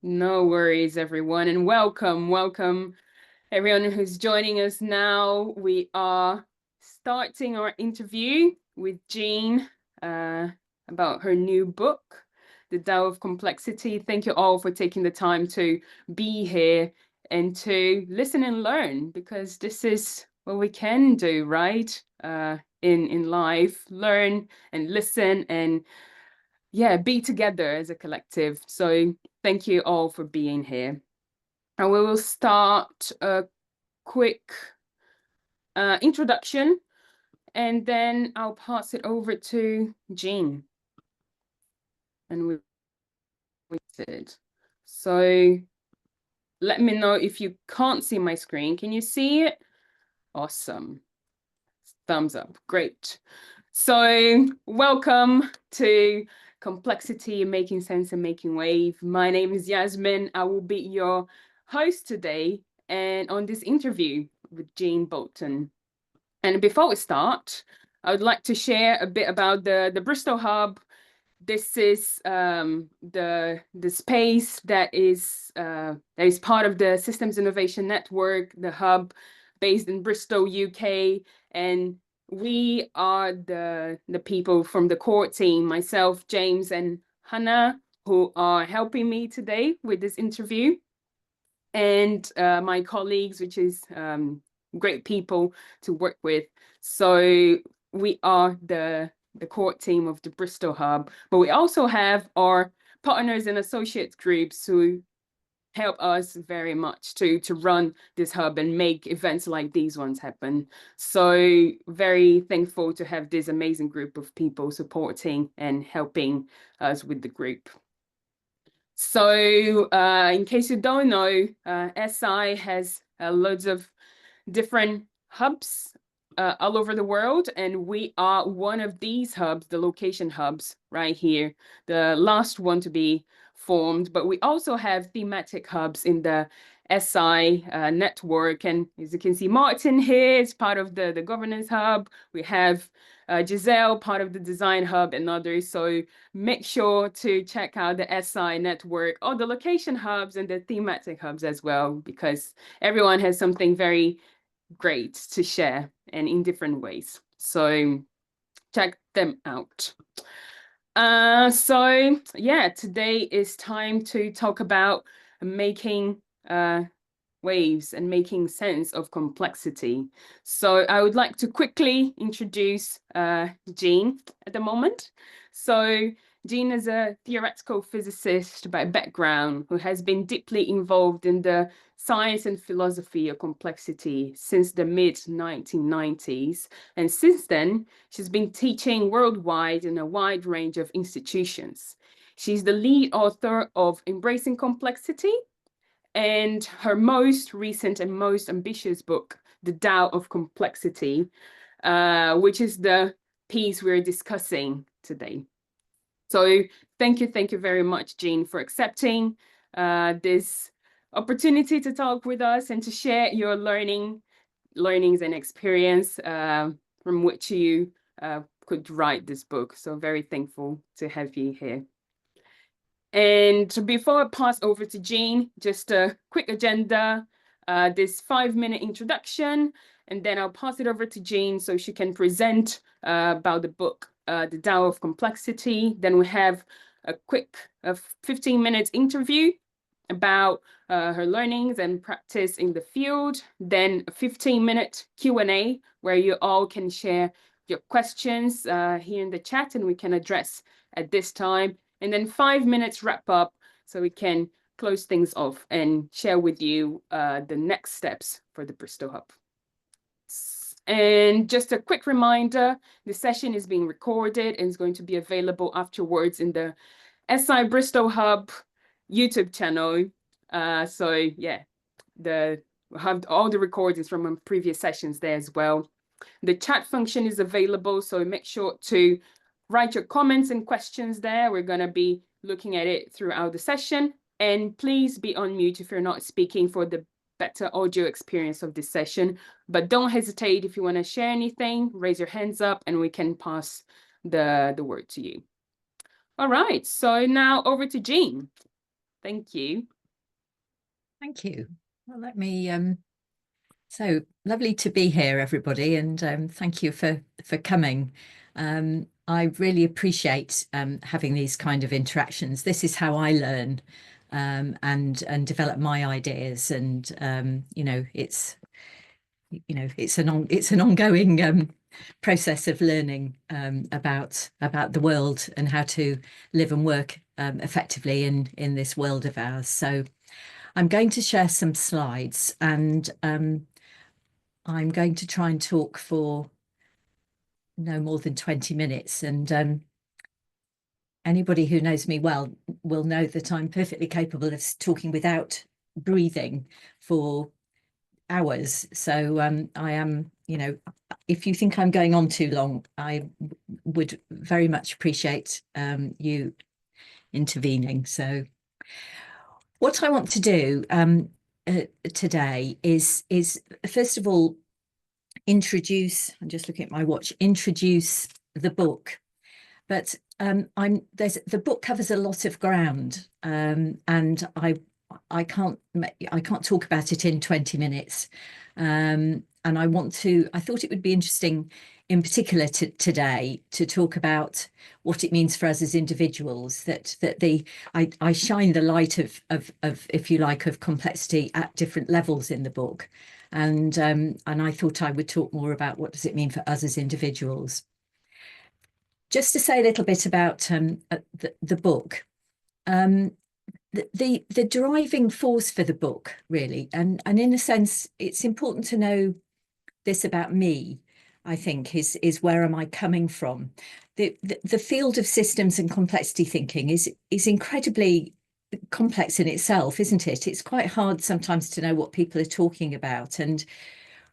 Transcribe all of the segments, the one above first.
No worries, everyone, and welcome everyone who's joining us now. We are starting our interview with Jean about her new book, The Tao of Complexity. Thank you all for taking the time to be here and to listen and learn, because this is what we can do, right? In life, learn and listen and be together as a collective. So thank you all for being here. And we will start a quick introduction, and then I'll pass it over to Jean. And we did. So let me know if you can't see my screen. Can you see it? Awesome. Thumbs up. Great. So welcome to Complexity, Making Sense and Making Wave. My name is Yasmin. I will be your host today and on this interview with Jean Boulton. And before we start, I would like to share a bit about the Bristol Hub. This is the space that is part of the Systems Innovation Network, the hub based in Bristol, UK. And we are the people from the core team, myself, James, and Hannah, who are helping me today with this interview. And my colleagues, which is great people to work with. So we are the core team of the Bristol Hub, but we also have our partners and associates groups who help us very much to run this hub and make events like these ones happen. So very thankful to have this amazing group of people supporting and helping us with the group. So in case you don't know, SI has loads of different hubs all over the world, and we are one of these hubs, the location hubs right here, the last one to be formed. But we also have thematic hubs in the SI network, and as you can see, Martin here is part of the governance hub. We have Giselle, part of the design hub, and others. So make sure to check out the SI network, or the location hubs and the thematic hubs as well, because everyone has something very great to share and in different ways. So check them out. So yeah, today is time to talk about making waves and making sense of complexity. So I would like to quickly introduce Jean at the moment. So Jean is a theoretical physicist by background who has been deeply involved in the science and philosophy of complexity since the mid-1990s. And since then, she's been teaching worldwide in a wide range of institutions. She's the lead author of Embracing Complexity, and her most recent and most ambitious book, The Tao of Complexity, which is the piece we're discussing today. So thank you very much, Jean, for accepting this opportunity to talk with us and to share your learnings and experience from which you could write this book. So very thankful to have you here. And before I pass over to Jean, just a quick agenda, this 5-minute introduction, and then I'll pass it over to Jean so she can present about the book, The Tao of Complexity. Then we have a quick 15-minute interview about her learnings and practice in the field. Then a 15-minute Q&A where you all can share your questions here in the chat and we can address at this time. And then 5 minutes wrap up so we can close things off and share with you the next steps for the Bristol Hub. And just a quick reminder, the session is being recorded and is going to be available afterwards in the SI Bristol Hub YouTube channel. So yeah, we'll have all the recordings from previous sessions there as well. The chat function is available, so make sure to write your comments and questions there. We're going to be looking at it throughout the session. And please be on mute if you're not speaking for the better audio experience of this session. But don't hesitate if you want to share anything, raise your hands up and we can pass the word to you. All right, so now over to Jean. Thank you. Thank you. Well, let me so lovely to be here, everybody, and thank you for coming. I really appreciate having these kind of interactions. This is how I learn and develop my ideas, and it's it's an ongoing process of learning about the world and how to live and work effectively in this world of ours. So I'm going to share some slides, and I'm going to try and talk for no more than 20 minutes. And anybody who knows me well will know that I'm perfectly capable of talking without breathing for hours. So I am, if you think I'm going on too long, I would very much appreciate you intervening. So what I want to do today is first of all introduce, I'm just looking at my watch, introduce the book. But the book covers a lot of ground, and I can't talk about it in 20 minutes. And I thought it would be interesting in particular today to talk about what it means for us as individuals, that I shine the light of if you like, of complexity at different levels in the book. And I thought I would talk more about what does it mean for us as individuals. Just to say a little bit about the book, the driving force for the book, really, and in a sense, it's important to know this about me, I think, is where am I coming from? The field of systems and complexity thinking is incredibly complex in itself, isn't it? It's quite hard sometimes to know what people are talking about, and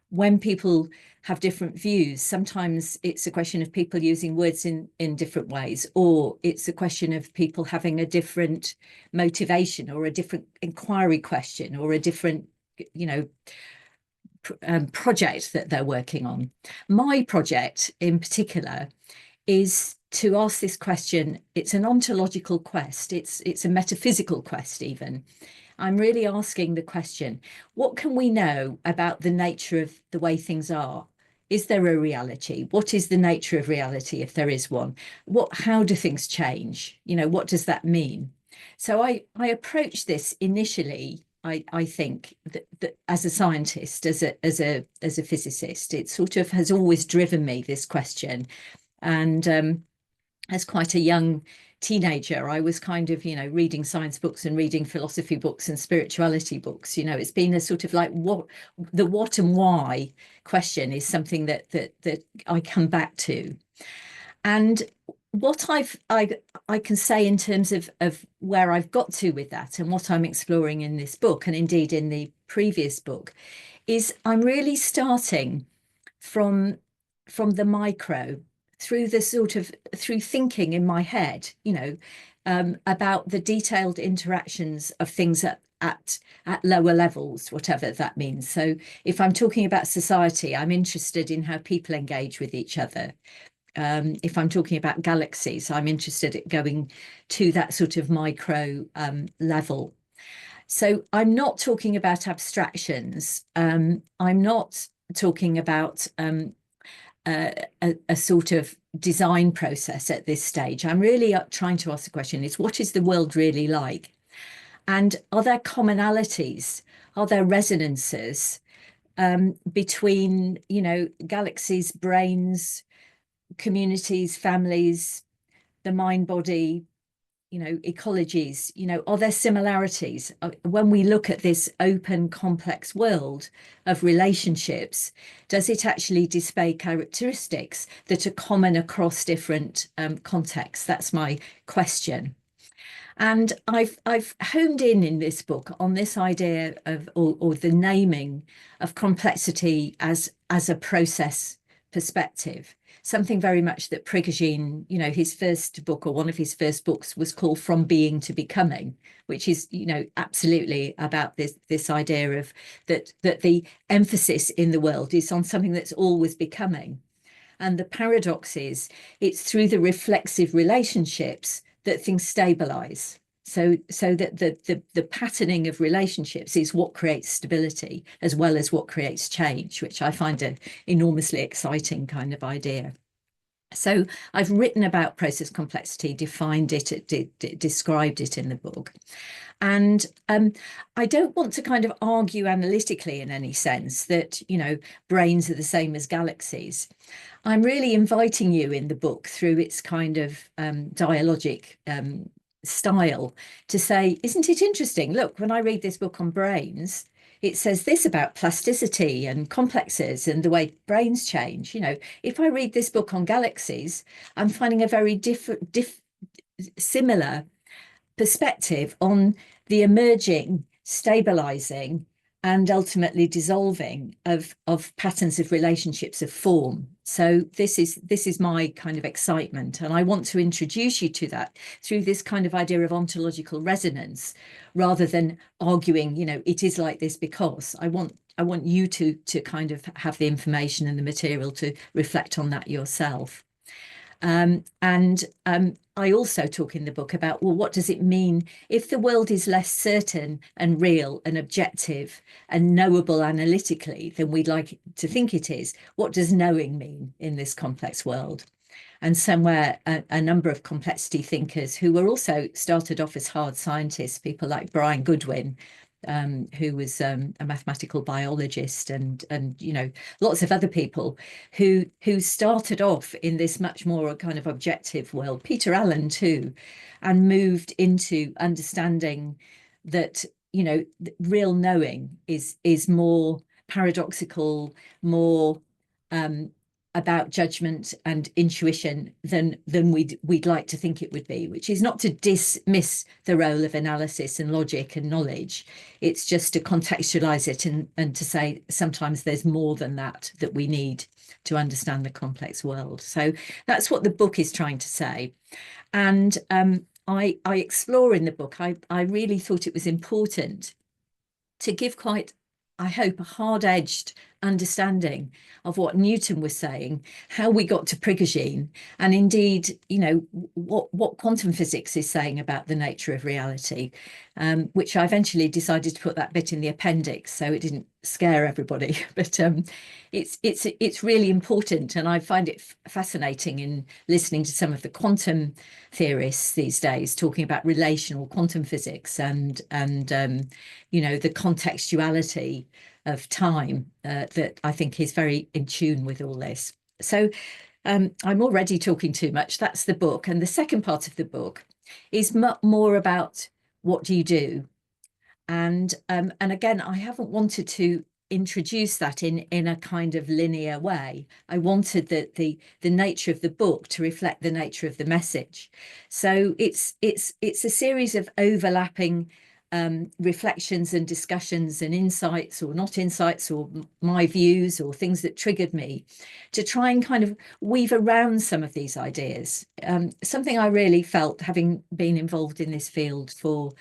when people have different views, sometimes it's a question of people using words in different ways, or it's a question of people having a different motivation or a different inquiry question or a different, project that they're working on. My project in particular is to ask this question. It's an ontological quest. It's a metaphysical quest even. I'm really asking the question, what can we know about the nature of the way things are? Is there a reality? What is the nature of reality, if there is one? How do things change? What does that mean? So I approach this initially, I think that as a scientist, as a physicist, it sort of has always driven me, this question. And as quite a young teenager, I was kind of, reading science books and reading philosophy books and spirituality books. It's been a sort of like what and why question is something that I come back to. And what I can say in terms of where I've got to with that and what I'm exploring in this book, and indeed in the previous book, is I'm really starting from the micro, through thinking in my head, about the detailed interactions of things at lower levels, whatever that means. So if I'm talking about society, I'm interested in how people engage with each other. If I'm talking about galaxies, I'm interested in going to that sort of micro level. So I'm not talking about abstractions. I'm not talking about a sort of design process at this stage. I'm really trying to ask the question is, what is the world really like? And are there commonalities? Are there resonances between, galaxies, brains, communities, families, the mind body, ecologies? Are there similarities? When we look at this open, complex world of relationships, does it actually display characteristics that are common across different contexts? That's my question. And I've honed in this book on this idea of, or the naming of complexity as a process perspective, something very much that Prigogine, his first book, or one of his first books, was called From Being to Becoming, which is, absolutely about this idea of that the emphasis in the world is on something that's always becoming. And the paradox is, it's through the reflexive relationships that things stabilize. So that the patterning of relationships is what creates stability as well as what creates change, which I find an enormously exciting kind of idea. So I've written about process complexity, defined it, described it in the book. And I don't want to kind of argue analytically in any sense that, you know, brains are the same as galaxies. I'm really inviting you in the book through its kind of dialogic style to say, isn't it interesting? Look, when I read this book on brains, it says this about plasticity and complexes and the way brains change. You know, if I read this book on galaxies, I'm finding a very similar perspective on the emerging, stabilizing, and ultimately dissolving of patterns of relationships of form. So this is my kind of excitement, and I want to introduce you to that through this kind of idea of ontological resonance, rather than arguing, you know, it is like this because I want you to kind of have the information and the material to reflect on that yourself. I also talk in the book about, well, what does it mean if the world is less certain and real and objective and knowable analytically than we'd like to think it is? What does knowing mean in this complex world? And somewhere a number of complexity thinkers who were also started off as hard scientists, people like Brian Goodwin, who was a mathematical biologist, and you know, lots of other people who started off in this much more kind of objective world, Peter Allen too, and moved into understanding that, you know, real knowing is more paradoxical, more about judgment and intuition than we'd like to think it would be, which is not to dismiss the role of analysis and logic and knowledge. It's just to contextualize it and to say sometimes there's more than that we need to understand the complex world. So that's what the book is trying to say. And I explore in the book, I really thought it was important to give quite, I hope, a hard-edged understanding of what Newton was saying, how we got to Prigogine, and indeed, you know, what quantum physics is saying about the nature of reality, which I eventually decided to put that bit in the appendix so it didn't scare everybody. But it's really important, and I find it fascinating in listening to some of the quantum theorists these days talking about relational quantum physics and you know, the contextuality of time that I think is very in tune with all this. So I'm already talking too much. That's the book. And the second part of the book is more about what do you do? And again, I haven't wanted to introduce that in a kind of linear way. I wanted the nature of the book to reflect the nature of the message. So it's a series of overlapping reflections and discussions and insights or not insights or my views or things that triggered me to try and kind of weave around some of these ideas. Something I really felt, having been involved in this field for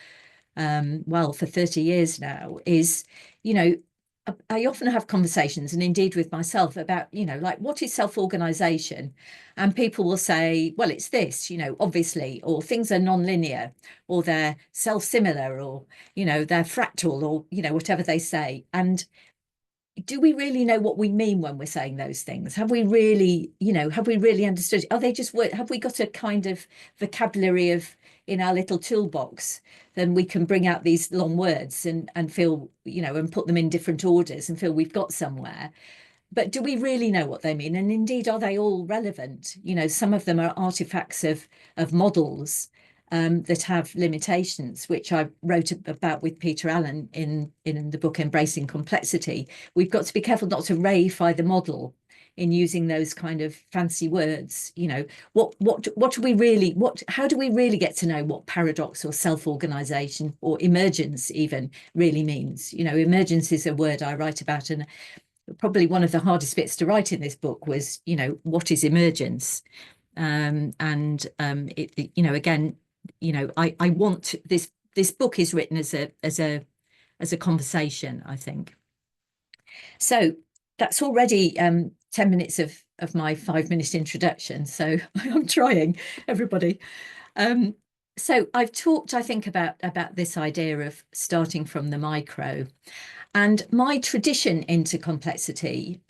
30 years now, is, you know, I often have conversations, and indeed with myself, about, you know, like, what is self-organization? And people will say, well, it's this, you know, obviously, or things are non-linear, or they're self-similar, or, you know, they're fractal, or, you know, whatever they say. And do we really know what we mean when we're saying those things? Have we really, you know, have we really understood? Are they just, have we got a kind of vocabulary of in our little toolbox, then we can bring out these long words and feel, you know, and put them in different orders and feel we've got somewhere? But do we really know what they mean? And indeed, are they all relevant? You know, some of them are artifacts of models that have limitations, which I wrote about with Peter Allen in the book Embracing Complexity. We've got to be careful not to reify the model in using those kind of fancy words. You know, what do we really, how do we really get to know what paradox or self-organization or emergence even really means? You know, emergence is a word I write about, and probably one of the hardest bits to write in this book was, you know, what is emergence? It, you know, again, you know, I want this book is written as a conversation, I think. So that's already 10 minutes of my 5-minute introduction. So I'm trying, everybody. So I've talked, I think, about this idea of starting from the micro. And my tradition into complexity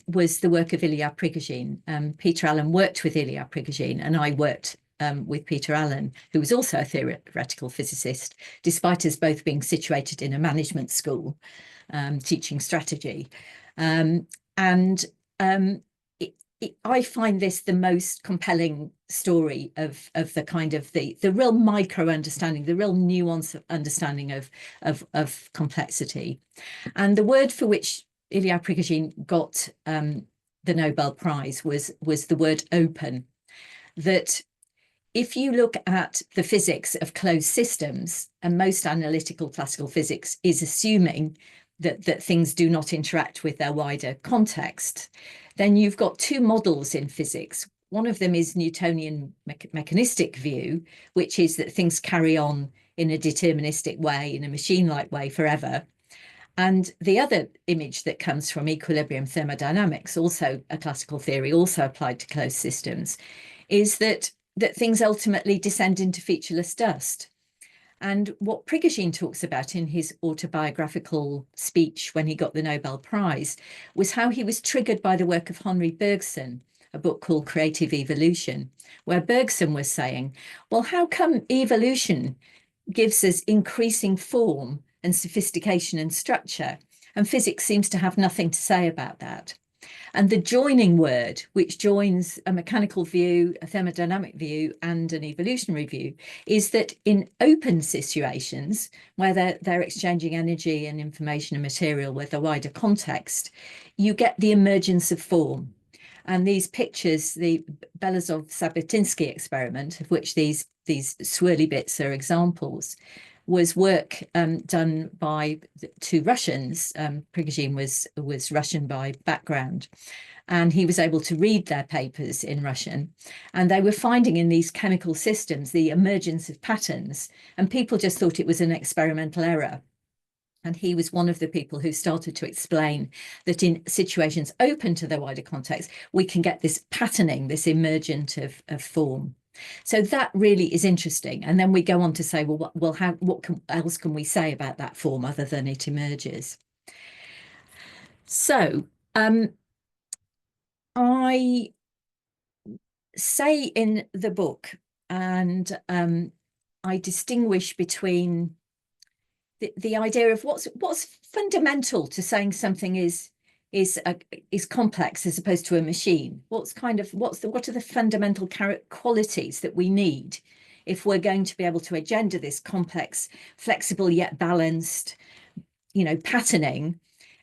was the work of Ilya Prigogine. Peter Allen worked with Ilya Prigogine, and I worked with Peter Allen, who was also a theoretical physicist, despite us both being situated in a management school teaching strategy. I find this the most compelling story of the kind of the real micro understanding, the real nuance of understanding of complexity. And the word for which Ilya Prigogine got the Nobel Prize was the word open. That if you look at the physics of closed systems, and most analytical classical physics is assuming that things do not interact with their wider context, then you've got two models in physics. One of them is Newtonian mechanistic view, which is that things carry on in a deterministic way, in a machine-like way forever. And the other image that comes from equilibrium thermodynamics, also a classical theory, also applied to closed systems, is that things ultimately descend into featureless dust. And what Prigogine talks about in his autobiographical speech when he got the Nobel Prize was how he was triggered by the work of Henri Bergson, a book called Creative Evolution, where Bergson was saying, well, how come evolution gives us increasing form and sophistication and structure, and physics seems to have nothing to say about that? And the joining word, which joins a mechanical view, a thermodynamic view, and an evolutionary view, is that in open situations where they're exchanging energy and information and material with a wider context, you get the emergence of form. And these pictures, the Belousov-Zhabotinsky experiment, of which these swirly bits are examples, was work done by two Russians. Prigogine was Russian by background, and he was able to read their papers in Russian. And they were finding in these chemical systems the emergence of patterns, and people just thought it was an experimental error. And he was one of the people who started to explain that in situations open to the wider context, we can get this patterning, this emergent of form. So that really is interesting. And then we go on to say, well, what else can we say about that form other than it emerges? So I say in the book, and I distinguish between the idea of what's fundamental to saying something is complex as opposed to a machine. What are the fundamental qualities that we need if we're going to be able to engender this complex, flexible yet balanced, patterning,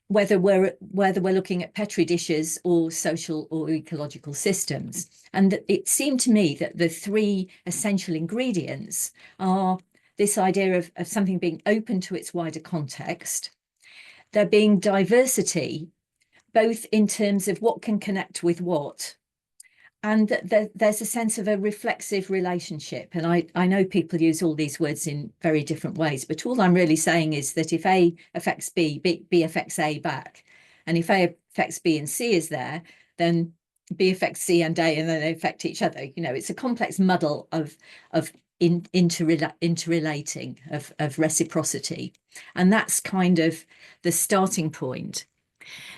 whether we're looking at Petri dishes or social or ecological systems. And it seemed to me that the three essential ingredients are this idea of something being open to its wider context, there being diversity, both in terms of what can connect with what, and that there's a sense of a reflexive relationship. And I know people use all these words in very different ways, but all I'm really saying is that if A affects B, B affects A back. And if A affects B and C is there, then B affects C and A, and then they affect each other. It's a complex muddle of interrelating, of reciprocity. And that's kind of the starting point.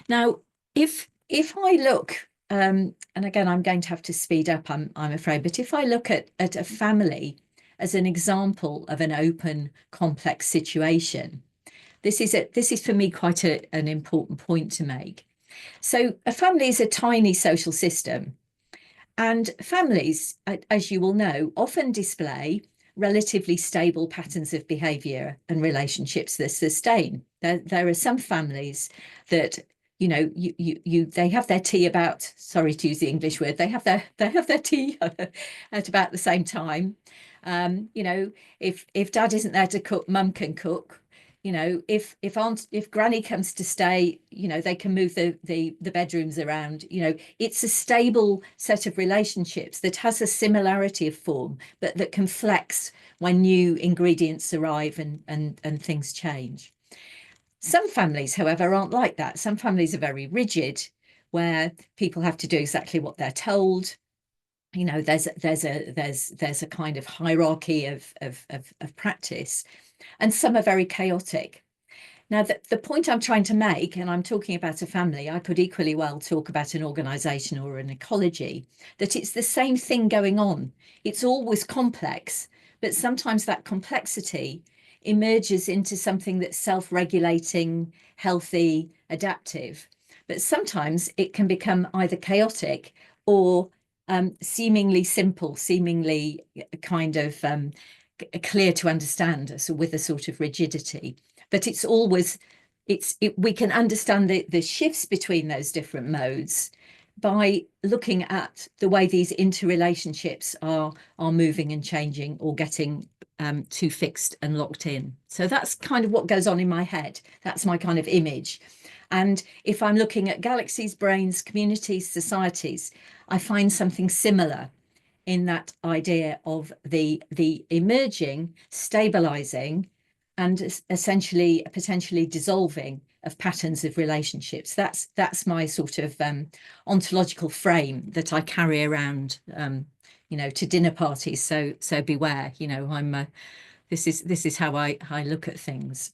Now, if I look, and again, I'm going to have to speed up, I'm afraid, but if I look at a family as an example of an open, complex situation, this is for me quite an important point to make. So a family is a tiny social system. And families, as you will know, often display relatively stable patterns of behaviour and relationships that sustain. There are some families that, they have their tea about, sorry to use the English word, they have their tea at about the same time. If dad isn't there to cook, mum can cook. If granny comes to stay, they can move the bedrooms around. It's a stable set of relationships that has a similarity of form, but that can flex when new ingredients arrive and things change. Some families, however, aren't like that. Some families are very rigid, where people have to do exactly what they're told. you know, there's a kind of hierarchy of practice, and some are very chaotic. Now, the point I'm trying to make, and I'm talking about a family, I could equally well talk about an organisation or an ecology, that it's the same thing going on. It's always complex, but sometimes that complexity emerges into something that's self-regulating, healthy, adaptive. But sometimes it can become either chaotic or seemingly simple, seemingly kind of clear to understand, so with a sort of rigidity. But it's always, we can understand the shifts between those different modes by looking at the way these interrelationships are moving and changing or getting too fixed and locked in. So that's kind of what goes on in my head. That's my kind of image. And if I'm looking at galaxies, brains, communities, societies, I find something similar in that idea of the emerging, stabilizing, and essentially potentially dissolving of patterns of relationships. That's my sort of ontological frame that I carry around, you know, to dinner parties. So beware, you know, I'm this is how I look at things.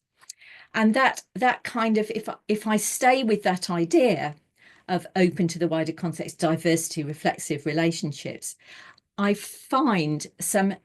And that kind of, if I stay with that idea of open to the wider context, diversity, reflexive relationships, I find some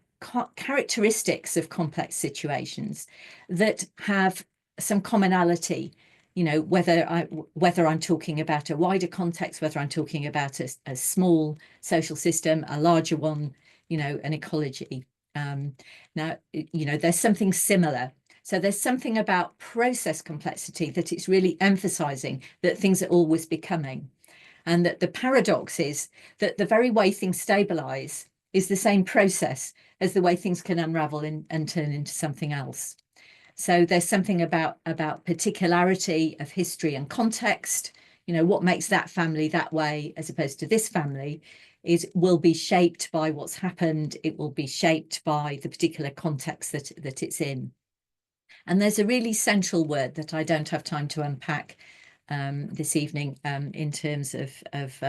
characteristics of complex situations that have some commonality, you know, whether I'm talking about a wider context, whether I'm talking about a small social system, a larger one, you know, an ecology. Now, you know, there's something similar. So there's something about process complexity that it's really emphasizing, that things are always becoming. And that the paradox is that the very way things stabilize is the same process as the way things can unravel and turn into something else. So there's something about particularity of history and context. You know, what makes that family that way as opposed to this family will be shaped by what's happened. It will be shaped by the particular context that it's in. And there's a really central word that I don't have time to unpack this evening in terms of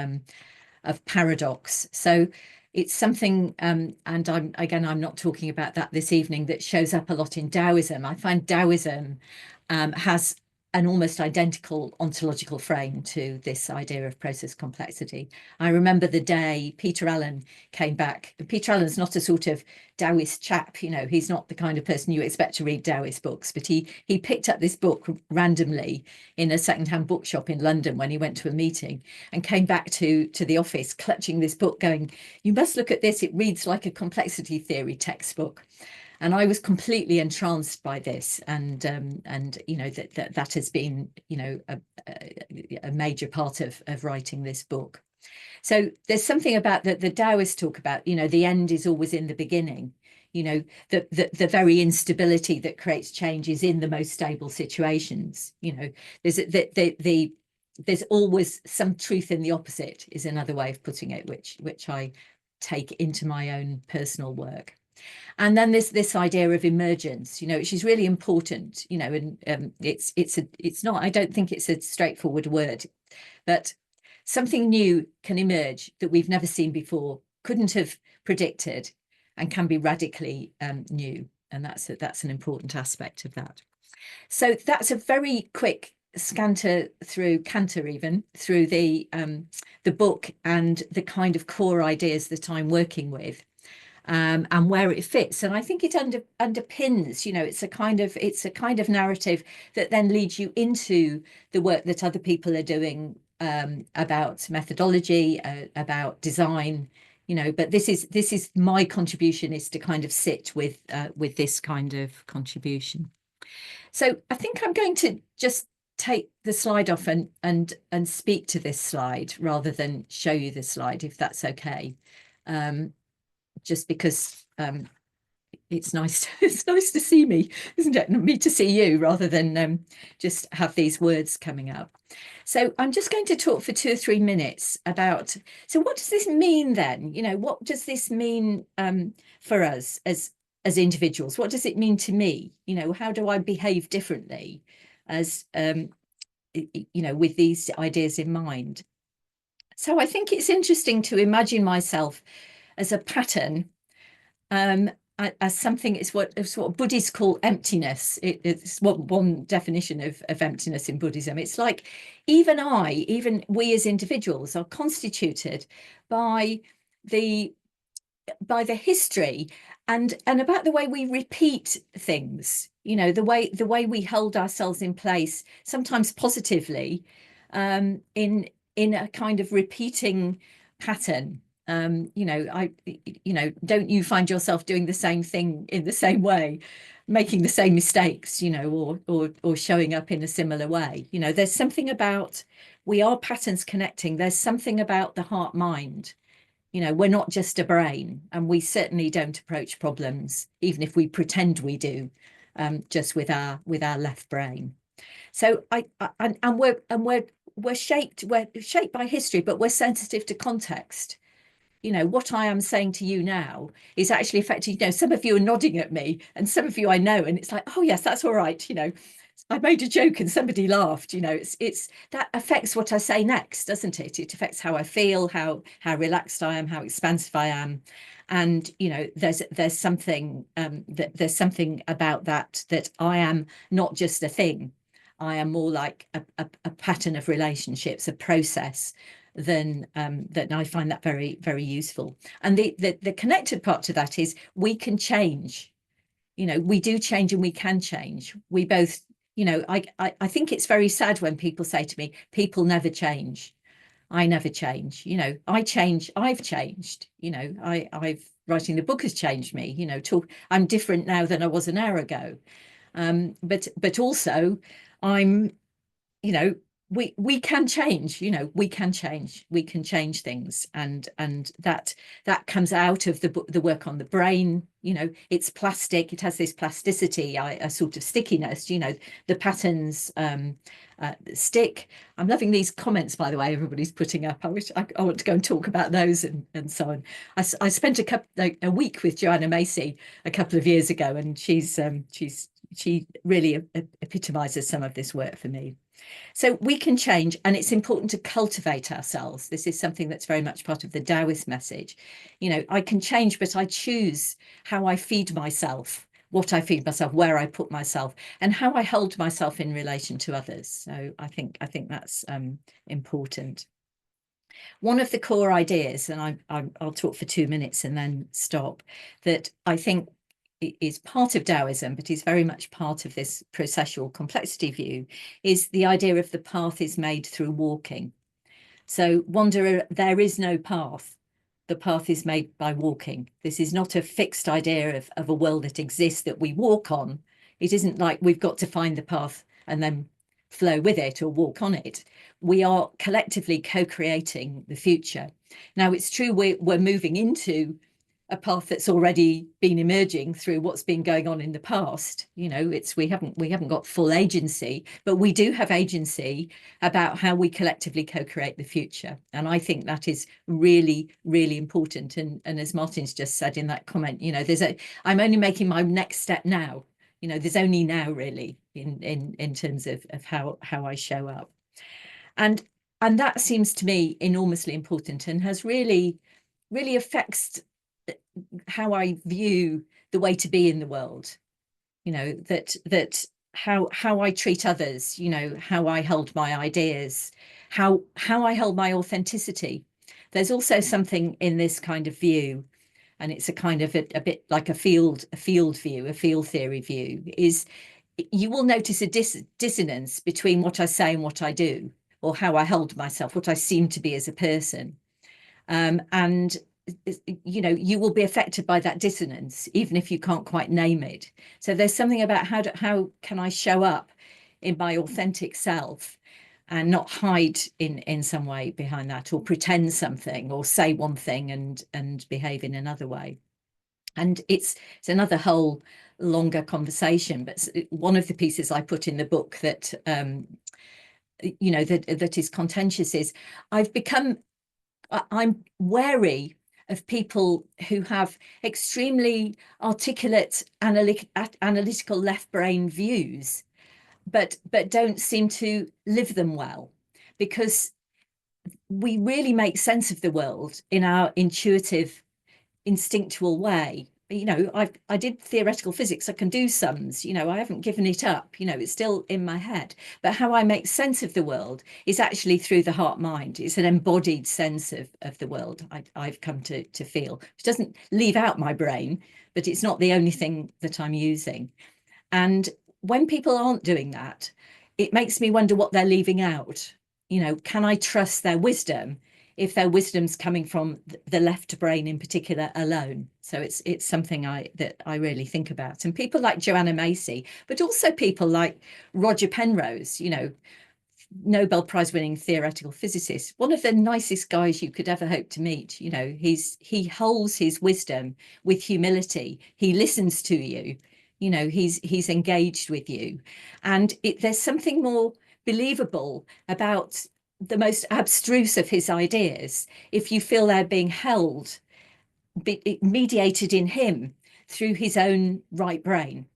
paradox. So it's something, and I'm not talking about that this evening, that shows up a lot in Taoism. I find Taoism has an almost identical ontological frame to this idea of process complexity. I remember the day Peter Allen came back. Peter Allen's not a sort of Taoist chap, you know, he's not the kind of person you expect to read Taoist books, but he picked up this book randomly in a secondhand bookshop in London when he went to a meeting, and came back to the office clutching this book going, "You must look at this, it reads like a complexity theory textbook." And I was completely entranced by this, and you know, that has been, you know, a major part of writing this book. So there's something about that the Taoists talk about, you know, the end is always in the beginning. You know, the very instability that creates change is in the most stable situations. You know, there's always some truth in the opposite, is another way of putting it, which I take into my own personal work. And then this idea of emergence, you know, which is really important, you know, and it's not, I don't think it's a straightforward word, but something new can emerge that we've never seen before, couldn't have predicted, and can be radically new. And that's an important aspect of that. So that's a very quick canter through the book and the kind of core ideas that I'm working with. And where it fits, and I think it underpins, you know, it's a kind of narrative that then leads you into the work that other people are doing about methodology, about design, you know. But this is my contribution, is to kind of sit with this kind of contribution. So I think I'm going to just take the slide off and speak to this slide rather than show you the slide, if that's okay. Just because it's nice to see me, isn't it? Me to see you rather than just have these words coming up. So I'm just going to talk for 2 or 3 minutes about, so what does this mean then? You know, what does this mean for us as individuals? What does it mean to me? You know, how do I behave differently as you know, with these ideas in mind? So I think it's interesting to imagine myself as a pattern, as something. It's what Buddhists call emptiness. It's what one definition of emptiness in Buddhism. It's like even we as individuals are constituted by the history and about the way we repeat things, the way we hold ourselves in place, sometimes positively, in a kind of repeating pattern. Don't you find yourself doing the same thing in the same way, making the same mistakes, or showing up in a similar way? There's something about, we are patterns connecting. There's something about the heart mind. We're not just a brain, and we certainly don't approach problems, even if we pretend we do, just with our left brain. So we're shaped by history, but we're sensitive to context. What I am saying to you now is actually affecting, some of you are nodding at me and some of you I know, and it's like, oh yes, that's all right. I made a joke and somebody laughed. It's that affects what I say next, doesn't it? It affects how I feel, how relaxed I am, how expansive I am. And there's something about that I am not just a thing. I am more like a pattern of relationships, a process. Then I find that very, very useful. And the connected part to that is we can change. We do change and we can change. We both, I think it's very sad when people say to me, people never change. I never change. I change. I've changed. I've writing the book has changed me. I'm different now than I was an hour ago. But also I'm, we can change. We can change things, and that comes out of the work on the brain. It's plastic, it has this plasticity, a sort of stickiness. The patterns stick. I'm loving these comments, by the way, everybody's putting up. I want to go and talk about those and so on. I spent a week with Joanna Macy a couple of years ago, and she really epitomizes some of this work for me. So we can change, and it's important to cultivate ourselves. This is something that's very much part of the Taoist message. I can change, but I choose how I feed myself, what I feed myself, where I put myself, and how I hold myself in relation to others. So I think that's important. One of the core ideas, and I'll talk for 2 minutes and then stop, that I think is part of Taoism, but is very much part of this processual complexity view, is the idea of the path is made through walking. So wanderer, there is no path. The path is made by walking. This is not a fixed idea of a world that exists that we walk on. It isn't like we've got to find the path and then flow with it or walk on it. We are collectively co-creating the future. Now, it's true we're moving into a path that's already been emerging through what's been going on in the past. We haven't got full agency, but we do have agency about how we collectively co-create the future. And I think that is really, really important. And as Martin's just said in that comment, I'm only making my next step now. There's only now really in terms of how I show up. And that seems to me enormously important, and has really, really affects how I view the way to be in the world. That how I treat others, how I hold my ideas, how I hold my authenticity. There's also something in this kind of view, and it's a kind of a bit like a field view, a field theory view, is you will notice a dissonance between what I say and what I do, or how I hold myself, what I seem to be as a person. And you will be affected by that dissonance, even if you can't quite name it. So there's something about how can I show up in my authentic self and not hide in some way behind that, or pretend something, or say one thing and behave in another way. And it's another whole longer conversation, but one of the pieces I put in the book that that is contentious is I'm wary of people who have extremely articulate analytical left brain views, but don't seem to live them well, because we really make sense of the world in our intuitive instinctual way. You know, I did theoretical physics. I can do sums. You know, I haven't given it up. You know, it's still in my head. But how I make sense of the world is actually through the heart mind. It's an embodied sense of the world I've come to feel, which doesn't leave out my brain, but it's not the only thing that I'm using. And when people aren't doing that, it makes me wonder what they're leaving out. You know, can I trust their wisdom if their wisdom's coming from the left brain in particular alone? So it's something that I really think about. And people like Joanna Macy, but also people like Roger Penrose, you know, Nobel Prize winning theoretical physicist, one of the nicest guys you could ever hope to meet. You know, he holds his wisdom with humility. He listens to you. You know, he's engaged with you, and there's something more believable about the most abstruse of his ideas if you feel they're being held, mediated in him through his own right brain.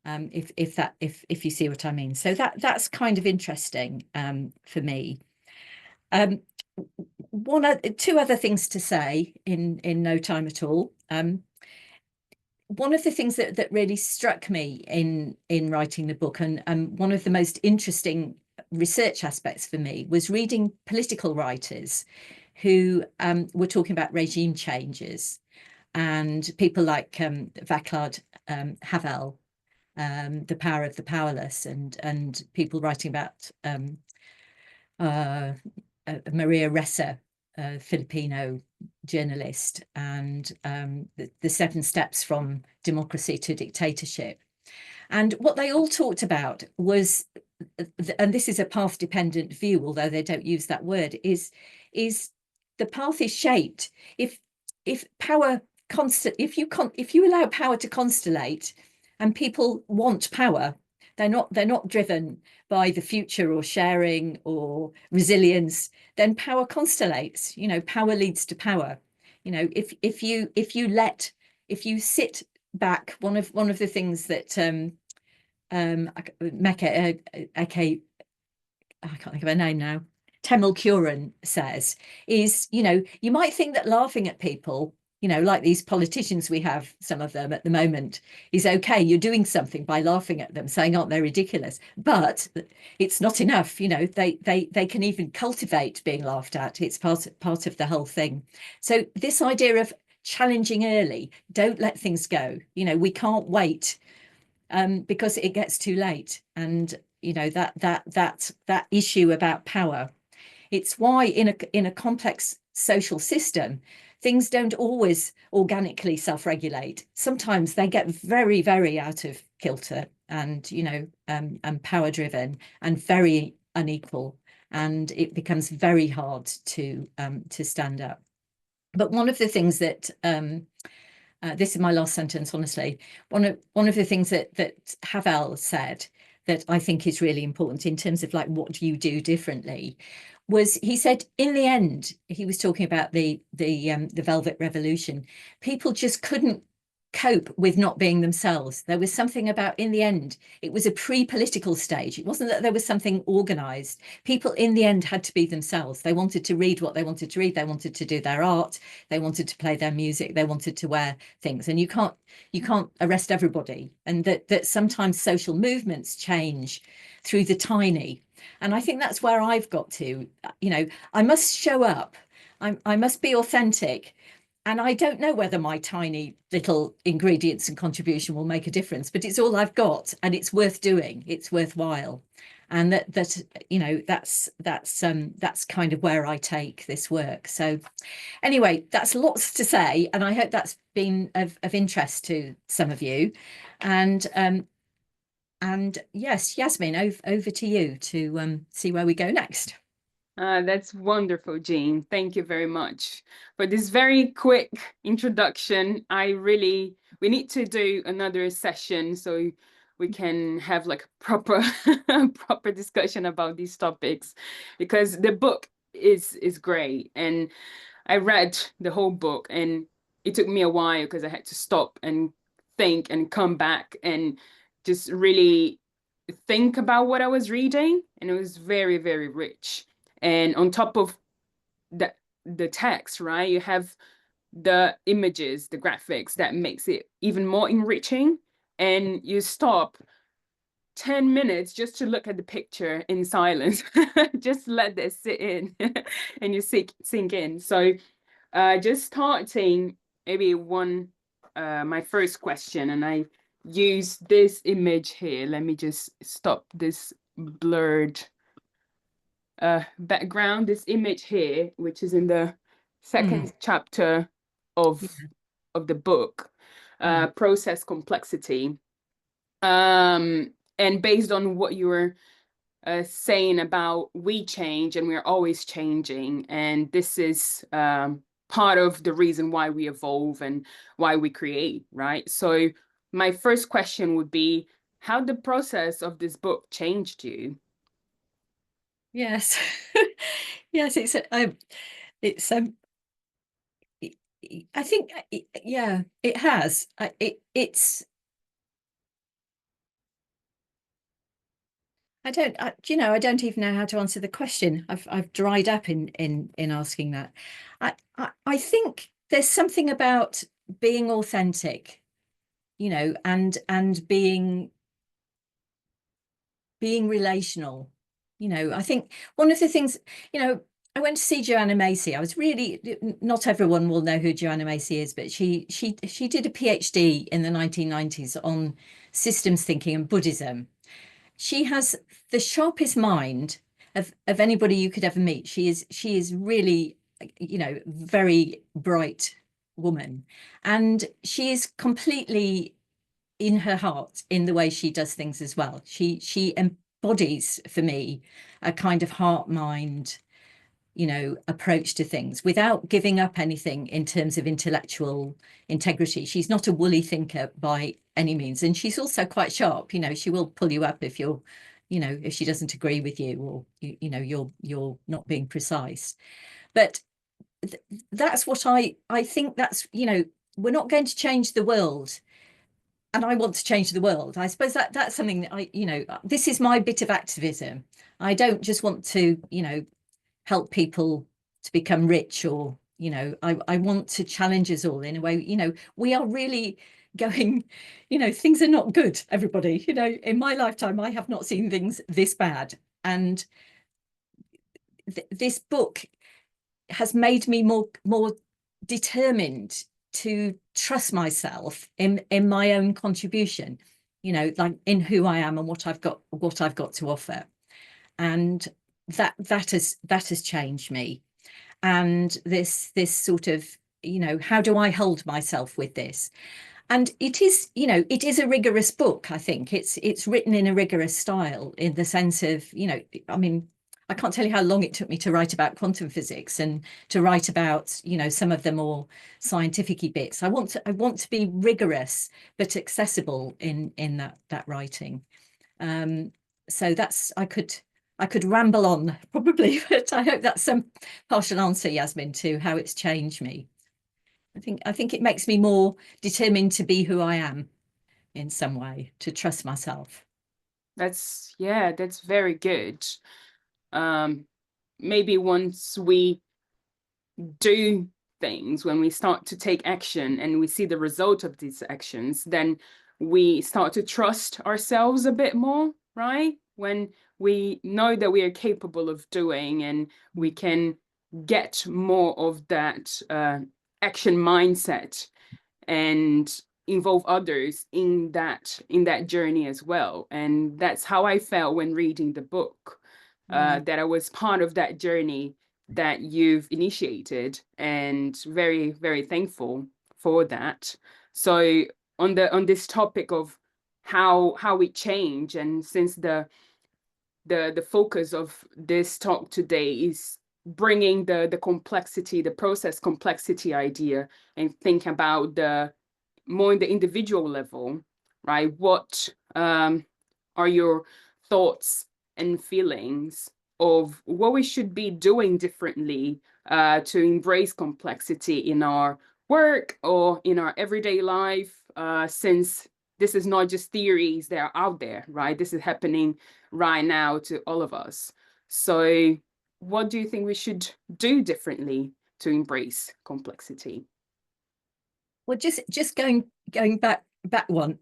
If you see what I mean. So that's kind of interesting for me. Two other things to say in no time at all. One of the things that really struck me in writing the book, and one of the most interesting research aspects for me, was reading political writers who were talking about regime changes, and people like Václav Havel, The Power of the Powerless, and people writing about Maria Ressa, a Filipino journalist, and the 7 steps from democracy to dictatorship. And what they all talked about was, and this is a path-dependent view, although they don't use that word, is the path is shaped if power if you allow power to constellate, and people want power, they're not driven by the future or sharing or resilience, then power constellates. You know, power leads to power. You know, if you sit back, one of the things that Mecca, okay, I can't think of her name now, Temel Kuran says, is, you know, you might think that laughing at people, you know, like these politicians we have, some of them at the moment, is okay. You're doing something by laughing at them, saying, aren't they ridiculous? But it's not enough. You know, they can even cultivate being laughed at. It's part of the whole thing. So this idea of challenging early, don't let things go. You know, we can't wait because it gets too late. And, you know, that issue about power, it's why in a complex social system, things don't always organically self-regulate. Sometimes they get very, very out of kilter, and, you know, and power driven and very unequal, and it becomes very hard to stand up. But one of the things that this is my last sentence, honestly, one of the things that Havel said that I think is really important in terms of like, what do you do differently, was he said, in the end, he was talking about the Velvet Revolution, people just couldn't cope with not being themselves. There was something about, in the end, it was a pre-political stage. It wasn't that there was something organized. People in the end had to be themselves. They wanted to read what they wanted to read. They wanted to do their art. They wanted to play their music. They wanted to wear things. And you can't arrest everybody. And that sometimes social movements change through the tiny. And I think that's where I've got to. You know, I must show up. I must be authentic. And I don't know whether my tiny little ingredients and contribution will make a difference, but it's all I've got, and it's worth doing. It's worthwhile. And that you know, that's kind of where I take this work. So anyway, that's lots to say, and I hope that's been of interest to some of you. And yes, Yasmin, over to you to see where we go next. That's wonderful, Jean. Thank you very much for this very quick introduction. We need to do another session so we can have like a proper proper discussion about these topics, because the book is great, and I read the whole book, and it took me a while because I had to stop and think and come back and just really think about what I was reading, and it was very, very rich. And on top of the text, right, you have the images, the graphics, that makes it even more enriching. And you stop 10 minutes just to look at the picture in silence. Just let this sit in and you sink in. So just starting maybe my first question, and I use this image here. Let me just stop this blurred background, this image here, which is in the second chapter of the book, process complexity. And based on what you were saying about we change and we're always changing, and this is part of the reason why we evolve and why we create, right? So my first question would be, how the process of this book changed you? Yes. Yes, it's I think, yeah, it has. It's I don't, I don't even know how to answer the question. I've dried up in asking that. I think there's something about being authentic, and being relational. I think one of the things, I went to see Joanna Macy. I was really, not everyone will know who Joanna Macy is, but she did a PhD in the 1990s on systems thinking and Buddhism. She has the sharpest mind of anybody you could ever meet. She is really, very bright woman, and she is completely in her heart in the way she does things as well. She embodies for me a kind of heart mind, approach to things without giving up anything in terms of intellectual integrity. She's not a woolly thinker by any means, and she's also quite sharp. She will pull you up if you're, if she doesn't agree with you, or you're not being precise. But that's what I think. That's, we're not going to change the world, and I want to change the world. I suppose that's something that this is my bit of activism. I don't just want to, help people to become rich, or, I want to challenge us all in a way. We are really going, things are not good, everybody. In my lifetime, I have not seen things this bad. And this book has made me more determined to trust myself in my own contribution, like in who I am and what I've got to offer. And that has changed me. And this sort of, how do I hold myself with this? And it is, it is a rigorous book. I think it's written in a rigorous style, in the sense of, I mean, I can't tell you how long it took me to write about quantum physics and to write about, some of the more scientific-y bits. I want to be rigorous but accessible in that writing. So that's, I could ramble on probably, but I hope that's some partial answer, Yasmin, to how it's changed me. I think it makes me more determined to be who I am in some way, to trust myself. That's very good. Maybe once we do things, when we start to take action and we see the result of these actions, then we start to trust ourselves a bit more, right? When we know that we are capable of doing, and we can get more of that action mindset and involve others in that journey as well. And that's how I felt when reading the book, that I was part of that journey that you've initiated, and very, very thankful for that. So on this topic of how we change, and since the focus of this talk today is bringing the complexity, the process complexity idea, and think about the more in the individual level, right? What are your thoughts and feelings of what we should be doing differently to embrace complexity in our work or in our everyday life, since this is not just theories that are out there, right? This is happening right now to all of us. So what do you think we should do differently to embrace complexity? Well, just going back one,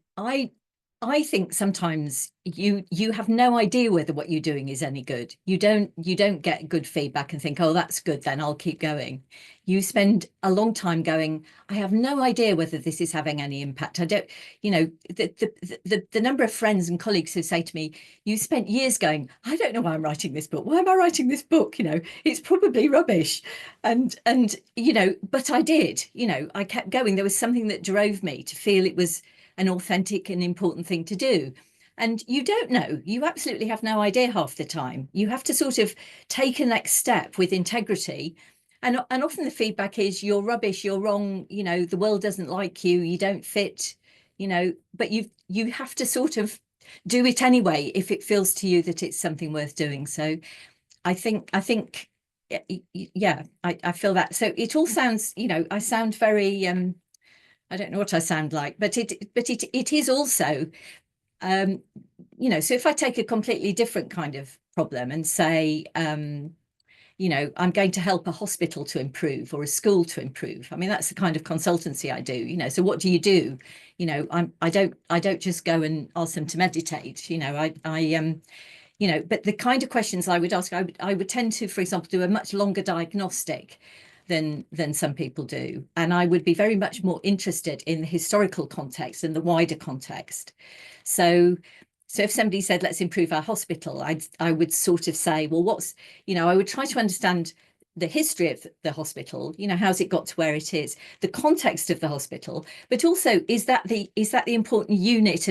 I think sometimes you have no idea whether what you're doing is any good. You don't get good feedback and think, oh, that's good, then I'll keep going. You spend a long time going, I have no idea whether this is having any impact. I don't, the number of friends and colleagues who say to me, you spent years going, I don't know why I'm writing this book. Why am I writing this book? It's probably rubbish. And but I did, I kept going. There was something that drove me to feel it was an authentic and important thing to do. And you don't know, you absolutely have no idea half the time. You have to sort of take a next step with integrity. And often the feedback is you're rubbish, you're wrong, the world doesn't like you, you don't fit, but you have to sort of do it anyway if it feels to you that it's something worth doing. So I think yeah, I feel that. So it all sounds, I sound very I don't know what I sound like, but it is also, so if I take a completely different kind of problem and say, I'm going to help a hospital to improve or a school to improve. I mean, that's the kind of consultancy I do, so what do you do? I don't just go and ask them to meditate, but the kind of questions I would ask, I would tend to, for example, do a much longer diagnostic than some people do. And I would be very much more interested in the historical context and the wider context. So if somebody said, let's improve our hospital, I would sort of say, well, I would try to understand the history of the hospital, how's it got to where it is, the context of the hospital, but also is that the important unit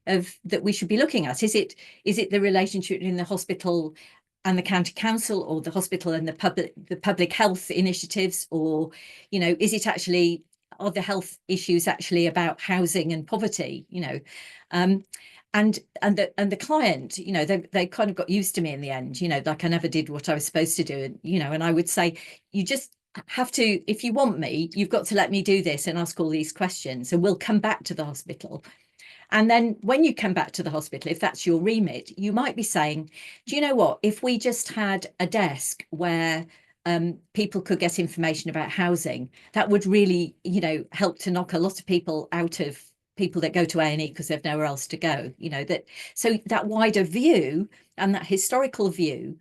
of that we should be looking at? Is it the relationship in the hospital and the county council, or the hospital and the public health initiatives, or is it actually, are the health issues actually about housing and poverty? And the client, they kind of got used to me in the end, like I never did what I was supposed to do, and I would say, you just have to, if you want me, you've got to let me do this and ask all these questions, and we'll come back to the hospital. And then when you come back to the hospital, if that's your remit, you might be saying, do you know what, if we just had a desk where people could get information about housing, that would really, help to knock a lot of people out of people that go to A&E because they've nowhere else to go, so that wider view and that historical view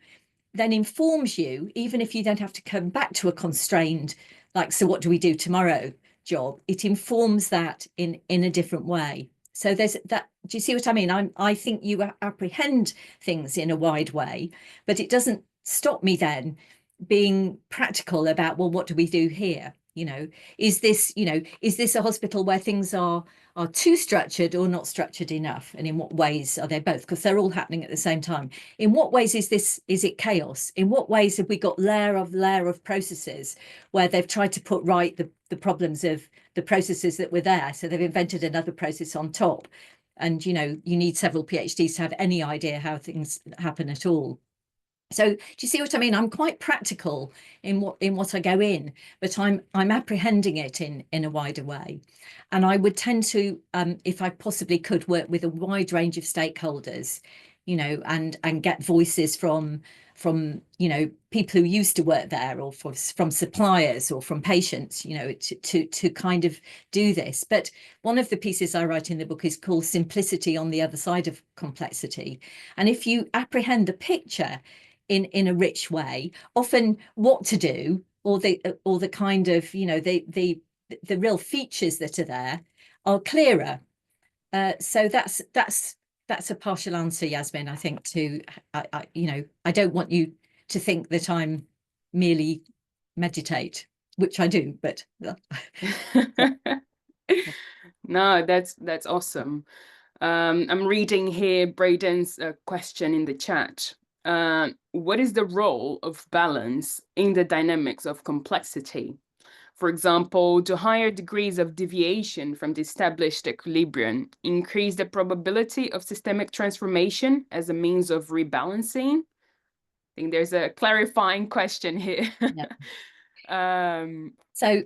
then informs you, even if you don't have to come back to a constrained, like, so what do we do tomorrow job, it informs that in a different way. So there's that. Do you see what I mean? I think you apprehend things in a wide way, but it doesn't stop me then being practical about, well, what do we do here? Is this a hospital where things are too structured or not structured enough? And in what ways are they both? Because they're all happening at the same time. In what ways is it chaos? In what ways have we got layer of processes where they've tried to put right the problems of the processes that were there? So they've invented another process on top. And, you need several PhDs to have any idea how things happen at all. So do you see what I mean? I'm quite practical in what I go in, but I'm apprehending it in a wider way. And I would tend to, if I possibly could, work with a wide range of stakeholders, and get voices from people who used to work there, or from suppliers, or from patients, to kind of do this. But one of the pieces I write in the book is called Simplicity on the Other Side of Complexity. And if you apprehend the picture in a rich way, often what to do, or the kind of, the real features that are there are clearer. So that's a partial answer, Yasmin, I think, to, I don't want you to think that I'm merely meditate, which I do, but No, that's awesome. I'm reading here Braden's question in the chat. What is the role of balance in the dynamics of complexity? For example, do higher degrees of deviation from the established equilibrium increase the probability of systemic transformation as a means of rebalancing? I think there's a clarifying question here. Yeah. So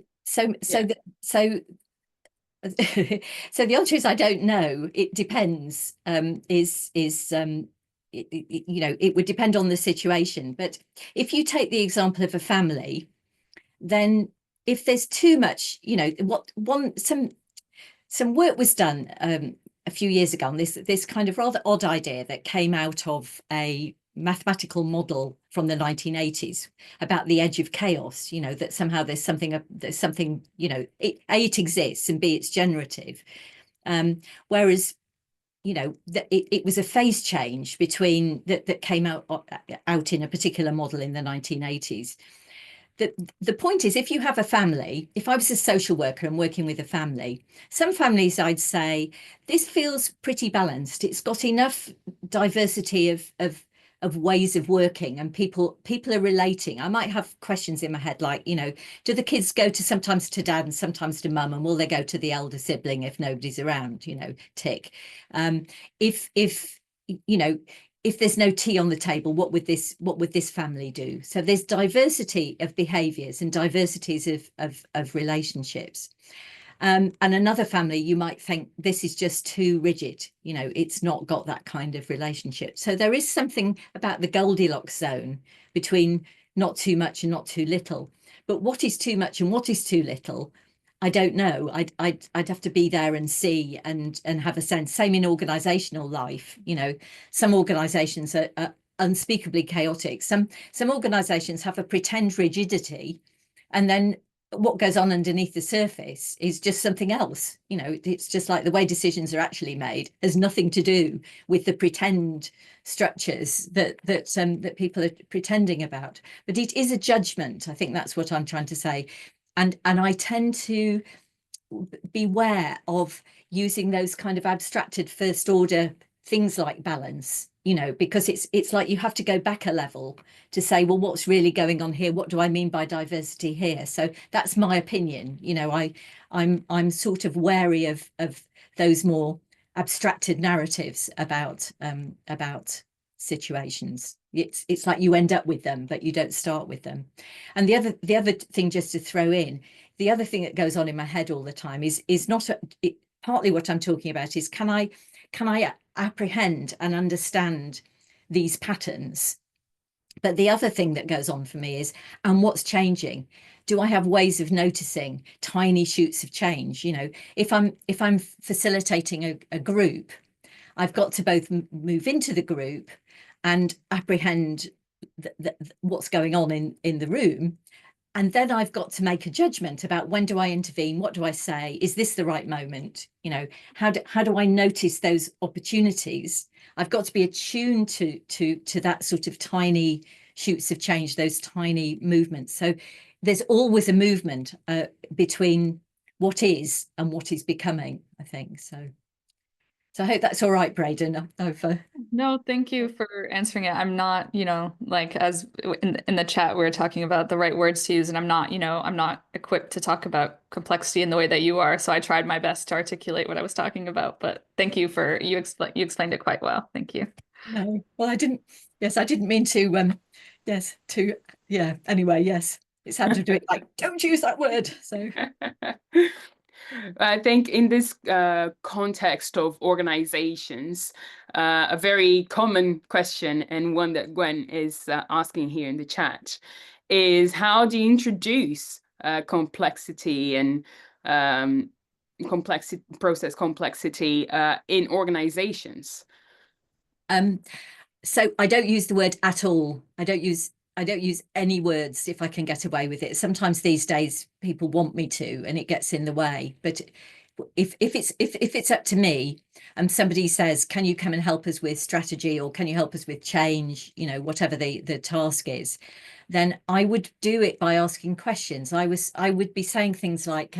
the answer is I don't know. It depends. It would depend on the situation. But if you take the example of a family, then if there's too much, you know, some work was done a few years ago on this kind of rather odd idea that came out of a mathematical model from the 1980s about the edge of chaos, you know, that somehow there's something, you know, it exists, and B, it's generative. Whereas, you know, it was a phase change between that came out in a particular model in the 1980s. The point is, if you have a family, if I was a social worker and working with a family, some families I'd say this feels pretty balanced. It's got enough diversity of ways of working, and people are relating. I might have questions in my head like, you know, do the kids go sometimes to dad and sometimes to mum, and will they go to the elder sibling if nobody's around? You know, tick. If you know, if there's no tea on the table, what would this family do? So there's diversity of behaviours and diversities of relationships. And another family, you might think this is just too rigid, you know, it's not got that kind of relationship. So there is something about the Goldilocks zone between not too much and not too little. But what is too much and what is too little, I don't know. I'd have to be there and see and have a sense. Same in organisational life. You know, some organisations are unspeakably chaotic. Some organisations have a pretend rigidity, and then what goes on underneath the surface is just something else. You know, it's just like the way decisions are actually made has nothing to do with the pretend structures that people are pretending about. But it is a judgment. I think that's what I'm trying to say. And I tend to beware of using those kind of abstracted first order things like balance, you know, because it's like you have to go back a level to say, well, what's really going on here? What do I mean by diversity here? So that's my opinion. You know, I'm sort of wary of those more abstracted narratives about situations. It's like you end up with them, but you don't start with them. And the other thing, just to throw in, the other thing that goes on in my head all the time is not partly what I'm talking about is can I apprehend and understand these patterns? But the other thing that goes on for me is, and what's changing? Do I have ways of noticing tiny shoots of change? You know, if I'm facilitating a group, I've got to both move into the group and apprehend what's going on in the room. And then I've got to make a judgment about when do I intervene? What do I say? Is this the right moment? You know, how do I notice those opportunities? I've got to be attuned to that sort of tiny shoots of change, those tiny movements. So there's always a movement between what is and what is becoming, I think. So I hope that's all right, Braden. No, thank you for answering it. I'm not, you know, like as in the chat, we were talking about the right words to use, and I'm not, you know, I'm not equipped to talk about complexity in the way that you are. So I tried my best to articulate what I was talking about, but thank you for you explained it quite well. Thank you. No, well, I didn't mean to, yeah, anyway, yes. It sounded a bit like, don't use that word. So I think in this context of organizations, a very common question, and one that Gwen is asking here in the chat, is how do you introduce complexity and process complexity in organizations? So I don't use the word at all. I don't use any words if I can get away with it. Sometimes these days people want me to, and it gets in the way. But if it's up to me, and somebody says, "Can you come and help us with strategy, or can you help us with change?" You know, whatever the task is, then I would do it by asking questions. I would be saying things like,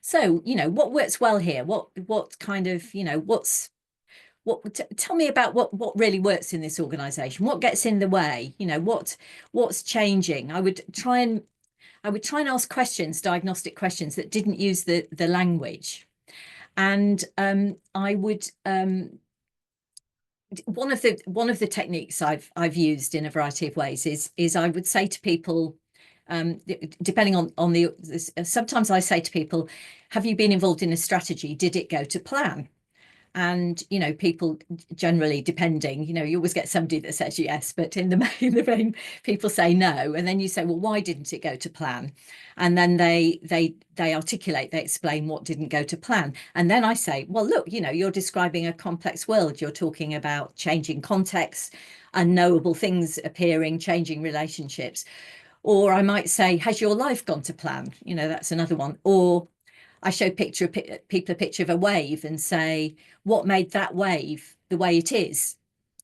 "So, you know, what works well here? What kind of, you know, tell me about what really works in this organization, what gets in the way, you know, what's changing." I would try and ask questions, diagnostic questions that didn't use the language. And I would one of the techniques I've used in a variety of ways is I would say to people, depending on sometimes I say to people, have you been involved in a strategy? Did it go to plan? And, you know, people generally, depending, you know, you always get somebody that says yes, but in the main, people say no. And then you say, well, why didn't it go to plan? And then they articulate, they explain what didn't go to plan. And then I say, well, look, you know, you're describing a complex world. You're talking about changing contexts, unknowable things appearing, changing relationships. Or I might say, has your life gone to plan? You know, that's another one. Or I show people a picture of a wave and say, what made that wave the way it is?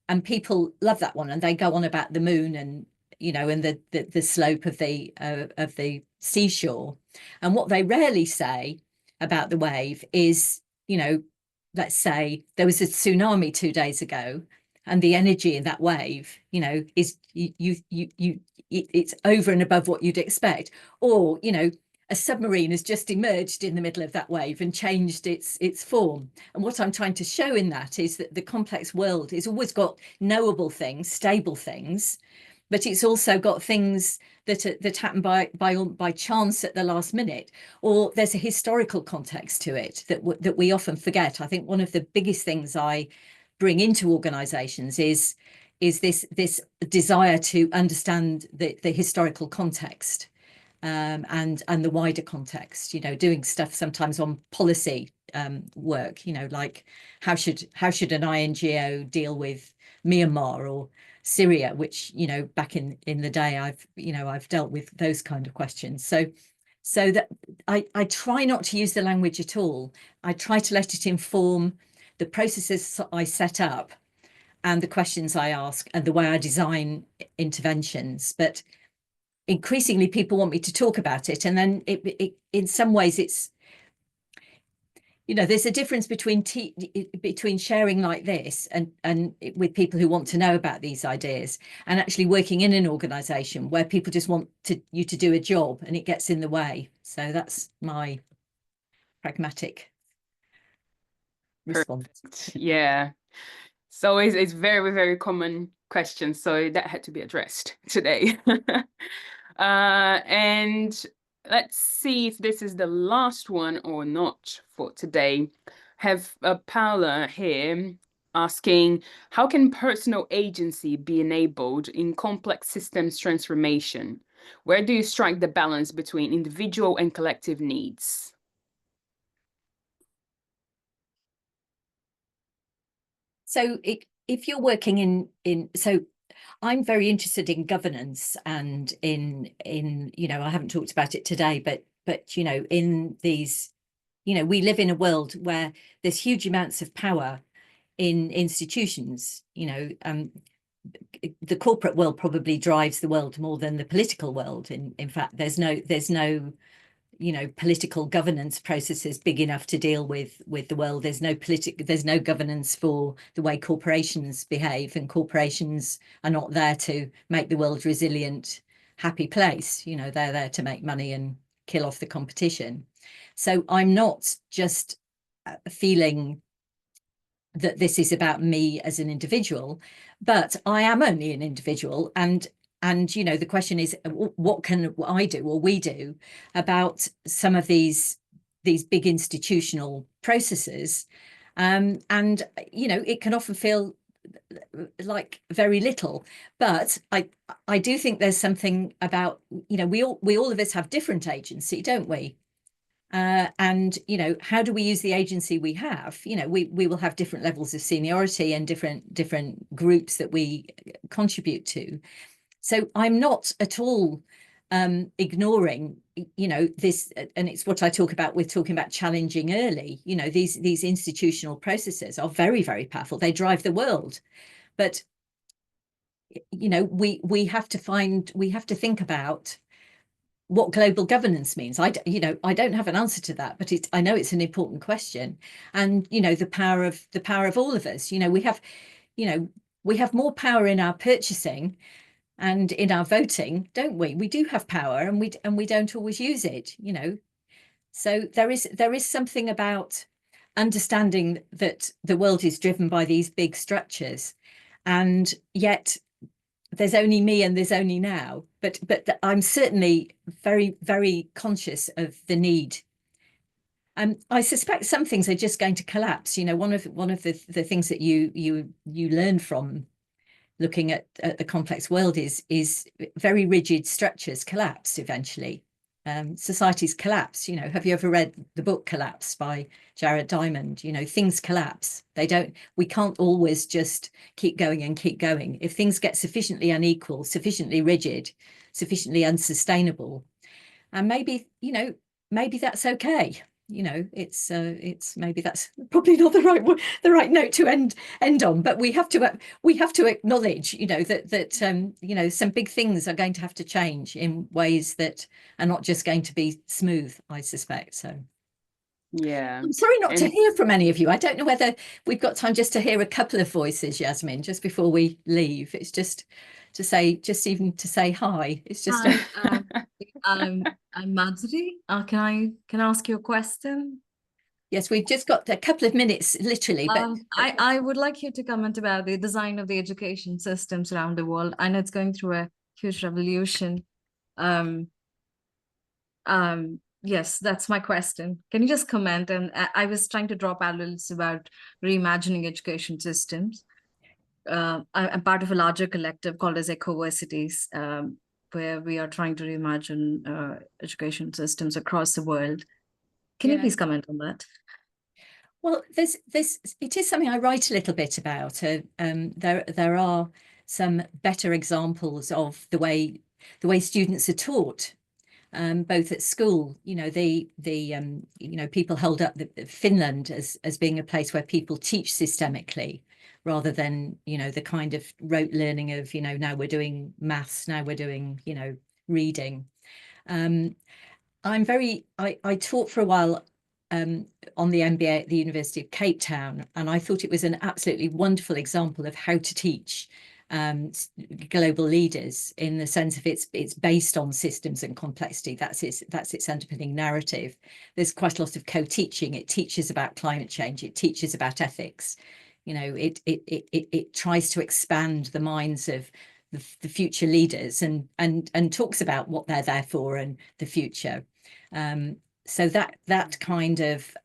And people love that one, and they go on about the moon and, you know, and the slope of the seashore. And what they rarely say about the wave is, you know, let's say there was a tsunami 2 days ago, and the energy in that wave, you know, is it's over and above what you'd expect. Or, you know, a submarine has just emerged in the middle of that wave and changed its form. And what I'm trying to show in that is that the complex world has always got knowable things, stable things, but it's also got things that happen by chance at the last minute, or there's a historical context to it that we often forget. I think one of the biggest things I bring into organizations is this desire to understand the historical context, and the wider context, you know, doing stuff sometimes on policy work, you know, like how should an INGO deal with Myanmar or Syria, which, you know, back in the day I've dealt with those kind of questions. So that I try not to use the language at all. I try to let it inform the processes I set up and the questions I ask and the way I design interventions. But increasingly people want me to talk about it, and then it in some ways it's, you know, there's a difference between sharing like this and with people who want to know about these ideas, and actually working in an organization where people just want you to do a job and it gets in the way. So that's my pragmatic response. Perfect. Yeah. So it's very, very common question. So that had to be addressed today. And let's see if this is the last one or not for today. Have Paula here asking, how can personal agency be enabled in complex systems transformation? Where do you strike the balance between individual and collective needs? So if you're working so I'm very interested in governance and in, you know, I haven't talked about it today, but, you know, in these, you know, we live in a world where there's huge amounts of power in institutions, you know, the corporate world probably drives the world more than the political world. In fact, there's no you know, political governance processes big enough to deal with the world. There's no governance for the way corporations behave, and corporations are not there to make the world resilient, happy place. You know, they're there to make money and kill off the competition. So I'm not just feeling that this is about me as an individual, but I am only an individual, and you know, the question is, what can I do or we do about some of these big institutional processes? And you know, it can often feel like very little, but I do think there's something about, you know, we all of us have different agency, don't we? And, you know, how do we use the agency we have? You know, we will have different levels of seniority and different groups that we contribute to. So I'm not at all ignoring, you know, this, and it's what I talk about with talking about challenging early. You know, these institutional processes are very, very powerful. They drive the world. But, you know, we have to think about what global governance means. You know, I don't have an answer to that, but I know it's an important question. And, you know, the power of all of us. You know, we have more power in our purchasing and in our voting, don't we? We do have power, and we don't always use it, you know. So there is something about understanding that the world is driven by these big structures, and yet there's only me and there's only now. But I'm certainly very, very conscious of the need I suspect some things are just going to collapse. You know, one of the things that you learn from looking at the complex world is very rigid structures collapse eventually. Societies collapse. You know, have you ever read the book Collapse by Jared Diamond? You know, things collapse. We can't always just keep going and keep going. If things get sufficiently unequal, sufficiently rigid, sufficiently unsustainable, and maybe, you know, maybe that's okay. You know, it's maybe that's probably not the right note to end on, but we have to acknowledge, you know, that you know, some big things are going to have to change in ways that are not just going to be smooth, I suspect. So Yeah. I'm sorry not to hear from any of you. I don't know whether we've got time just to hear a couple of voices, Yasmin, just before we leave. It's just to say, just even to say hi. It's just Hi, I'm Madhuri. Can I ask you a question? yes, we've just got a couple of minutes, literally, but I would like you to comment about the design of the education systems around the world. I know it's going through a huge revolution. Yes, that's my question. Can you just comment? And I was trying to draw parallels about reimagining education systems. I'm part of a larger collective called as Ecoversities, where we are trying to reimagine education systems across the world. Can you please comment on that? well, it is something I write a little bit about. There are some better examples of the way students are taught, both at school. You know, you know, people hold up Finland as being a place where people teach systemically, rather than, you know, the kind of rote learning of, you know, now we're doing maths, now we're doing, you know, reading. I taught for a while on the MBA at the University of Cape Town, and I thought it was an absolutely wonderful example of how to teach global leaders, in the sense of it's based on systems and complexity. That's its underpinning narrative. There's quite a lot of co-teaching. It teaches about climate change. It teaches about ethics. You know, it tries to expand the minds of the future leaders and talks about what they're there for and the future. So that kind of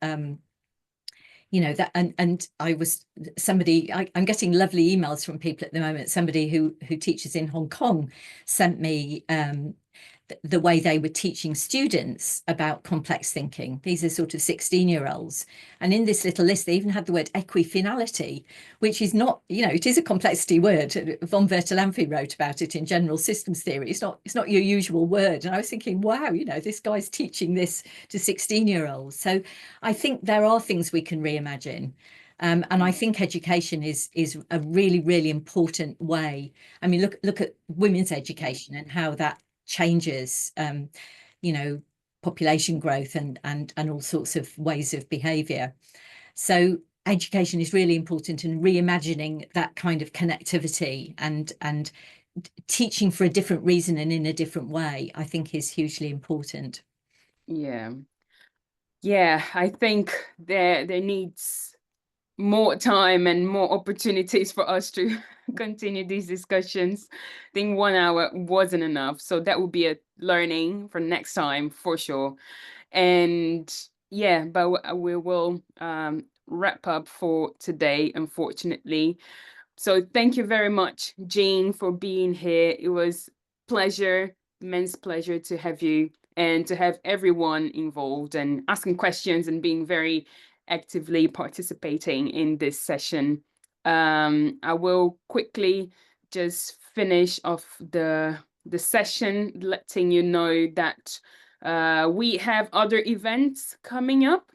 you know, that and I was somebody, I'm getting lovely emails from people at the moment. Somebody who teaches in Hong Kong sent me the way they were teaching students about complex thinking. These are sort of 16-year-olds, and in this little list they even had the word equifinality, which is not, you know, it is a complexity word. Von Bertalanffy wrote about it in General Systems Theory. It's not your usual word, and I was thinking, wow, you know, this guy's teaching this to 16-year-olds. So I think there are things we can reimagine. And I think education is a really important way. I mean, look at women's education and how that changes, you know, population growth and all sorts of ways of behaviour. So education is really important, and reimagining that kind of connectivity and teaching for a different reason and in a different way, I think is hugely important. Yeah. I think there needs more time and more opportunities for us to continue these discussions. I think 1 hour wasn't enough, so that will be a learning for next time for sure. And yeah, but we will wrap up for today, unfortunately. So thank you very much, Jean, for being here. It was immense pleasure to have you and to have everyone involved and asking questions and being very actively participating in this session. I will quickly just finish off the session, letting you know that we have other events coming up.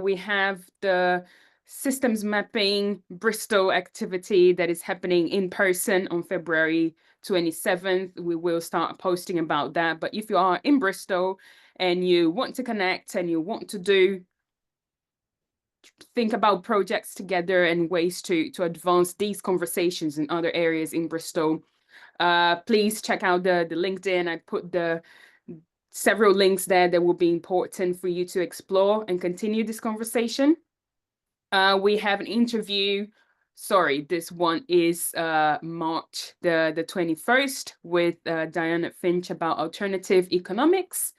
We have the systems mapping Bristol activity that is happening in person on February 27th. We will start posting about that. But if you are in Bristol and you want to connect and you want to think about projects together and ways to advance these conversations in other areas in Bristol, please check out the LinkedIn. I put the several links there that will be important for you to explore and continue this conversation. We have an interview. Sorry, this one is March the 21st with Diana Finch about alternative economics.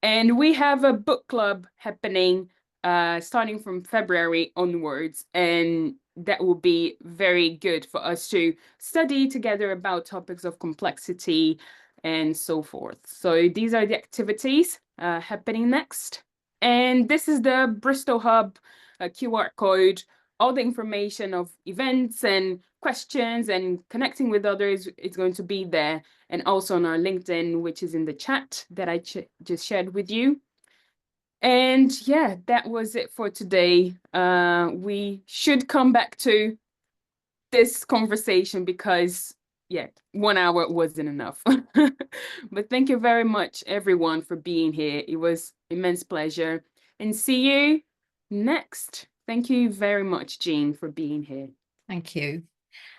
And we have a book club happening starting from February onwards, and that will be very good for us to study together about topics of complexity and so forth. So these are the activities happening next. And this is the Bristol Hub QR code. All the information of events and questions and connecting with others is going to be there, and also on our LinkedIn, which is in the chat that I just shared with you. And yeah, that was it for today. We should come back to this conversation because, yeah, 1 hour wasn't enough. But thank you very much, everyone, for being here. It was immense pleasure. And see you next. Thank you very much, Jean, for being here. Thank you.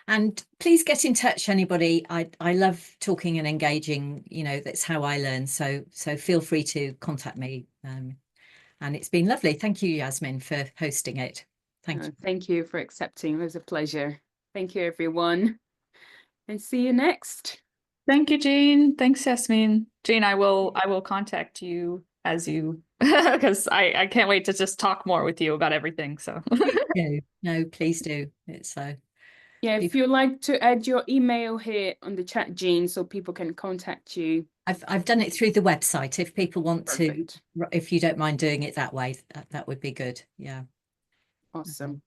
And please get in touch, anybody. I love talking and engaging, you know, that's how I learn. So feel free to contact me. And it's been lovely. Thank you, Yasmin, for hosting it. Thank you. Thank you for accepting. It was a pleasure. Thank you, everyone. And see you next. Thank you, Jean. Thanks, Yasmin. Jean, I will contact you as you, because I can't wait to just talk more with you about everything. So No, please do. It's yeah, if you'd like to add your email here on the chat, Jean, so people can contact you. I've done it through the website. If people want Perfect. to, if you don't mind doing it that way, that would be good. Yeah. Awesome.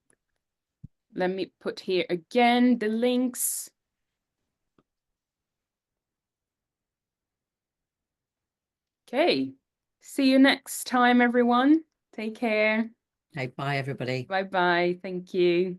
Let me put here again the links. Okay. See you next time, everyone. Take care. Okay, bye, everybody. Bye-bye. Thank you.